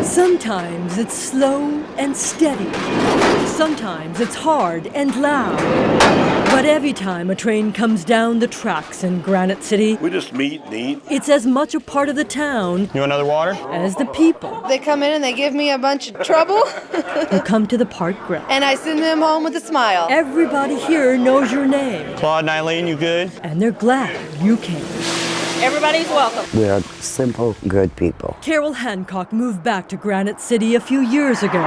Sometimes it's slow and steady. Sometimes it's hard and loud. But every time a train comes down the tracks in Granite City, we just meet and eat. It's as much a part of the town You want another water? as the people They come in and they give me a bunch of trouble, who come to the park grill. and I send them home with a smile. Everybody here knows your name, Claude and Eileen, you good? and they're glad you came. Everybody's welcome. We're simple, good people. Carol Hancock moved back to Granite City a few years ago.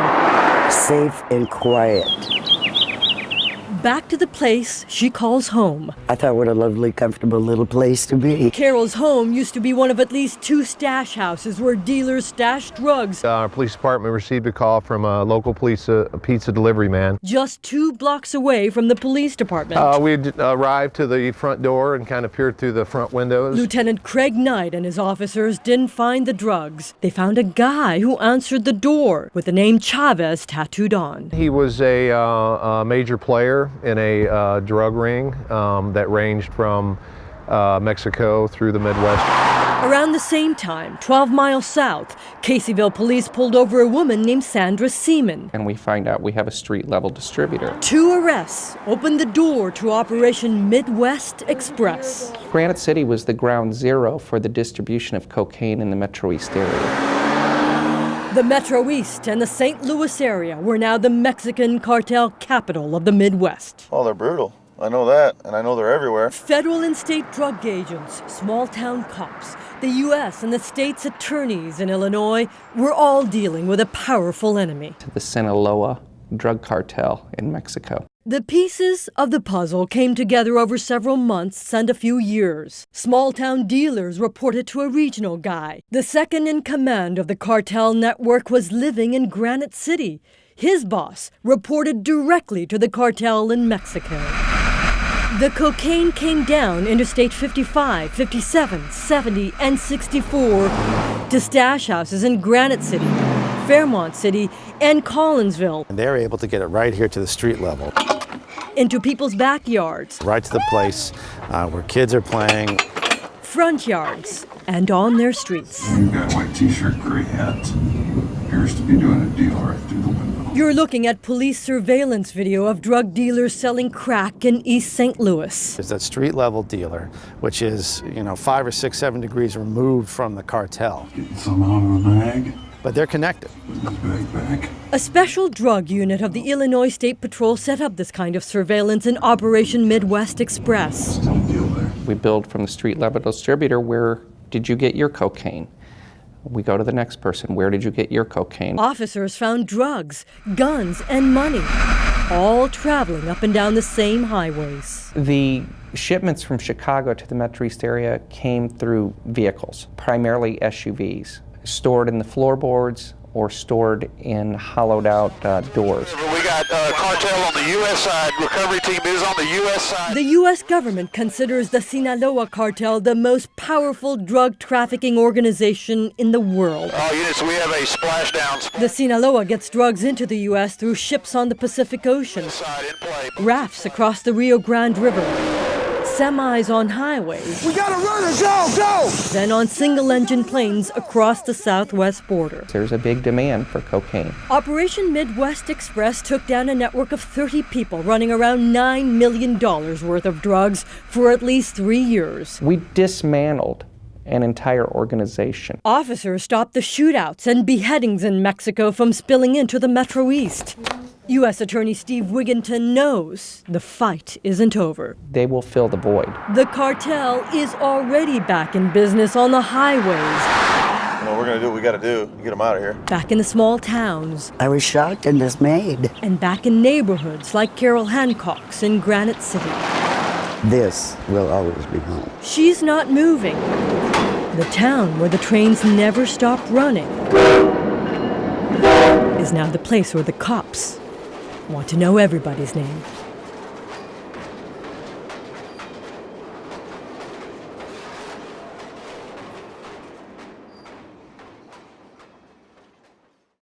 Safe and quiet. Back to the place she calls home. I thought what a lovely, comfortable little place to be. Carol's home used to be one of at least 2 stash houses where dealers stashed drugs. Our police department received a call from a local police pizza delivery man. Just 2 blocks away from the police department. We arrived to the front door and kind of peered through the front windows. Lieutenant Craig Knight and his officers didn't find the drugs. They found a guy who answered the door with the name Chavez tattooed on. He was a major player in a drug ring that ranged from Mexico through the Midwest. Around the same time, 12 miles south, Caseyville police pulled over a woman named Sandra Seaman. And we find out we have a street-level distributor. 2 arrests opened the door to Operation Midwest Express. Granite City was the ground zero for the distribution of cocaine in the Metro East area. The Metro East and the St. Louis area were now the Mexican cartel capital of the Midwest. Oh, they're brutal. I know that, and I know they're everywhere. Federal and state drug agents, small-town cops, the U.S. and the state's attorneys in Illinois were all dealing with a powerful enemy. To the Sinaloa drug cartel in Mexico. The pieces of the puzzle came together over several months and a few years. Small-town dealers reported to a regional guy. The second in command of the cartel network was living in Granite City. His boss reported directly to the cartel in Mexico. The cocaine came down Interstate 55, 57, 70, and 64 to stash houses in Granite City, Fairmont City, and Collinsville. And they're able to get it right here to the street level. Into people's backyards. Right to the place where kids are playing. Front yards, and on their streets. You've got a white t-shirt, gray hat. Appears to be doing a deal right through the window. You're looking at police surveillance video of drug dealers selling crack in East St. Louis. There's that street level dealer, which is, 5 or 6, 7 degrees removed from the cartel. Getting some out of the bag. But they're connected. Putting his bag back. A special drug unit of the Illinois State Patrol set up this kind of surveillance in Operation Midwest Express. Still a deal there. We build from the street-level distributor, where did you get your cocaine? We go to the next person, where did you get your cocaine? Officers found drugs, guns, and money, all traveling up and down the same highways. The shipments from Chicago to the Metro East area came through vehicles, primarily SUVs, stored in the floorboards or stored in hollowed out doors. We got cartel on the U.S. side. Recovery team is on the U.S. side. The U.S. government considers the Sinaloa cartel the most powerful drug trafficking organization in the world. All units, we have a splashdown. The Sinaloa gets drugs into the U.S. through ships on the Pacific Ocean, Side in play. rafts across the Rio Grande River, semis on highways. We gotta run it, go! Then on single-engine planes across the southwest border. There's a big demand for cocaine. Operation Midwest Express took down a network of 30 people running around $9 million worth of drugs for at least 3 years. We dismantled an entire organization. Officers stopped the shootouts and beheadings in Mexico from spilling into the Metro East. U.S. Attorney Steve Wigginton knows the fight isn't over. They will fill the void. The cartel is already back in business on the highways. We're gonna do what we gotta do to get them out of here. Back in the small towns. I was shocked and dismayed. And back in neighborhoods like Carol Hancock's in Granite City. This will always be home. She's not moving. The town where the trains never stop running is now the place where the cops want to know everybody's name.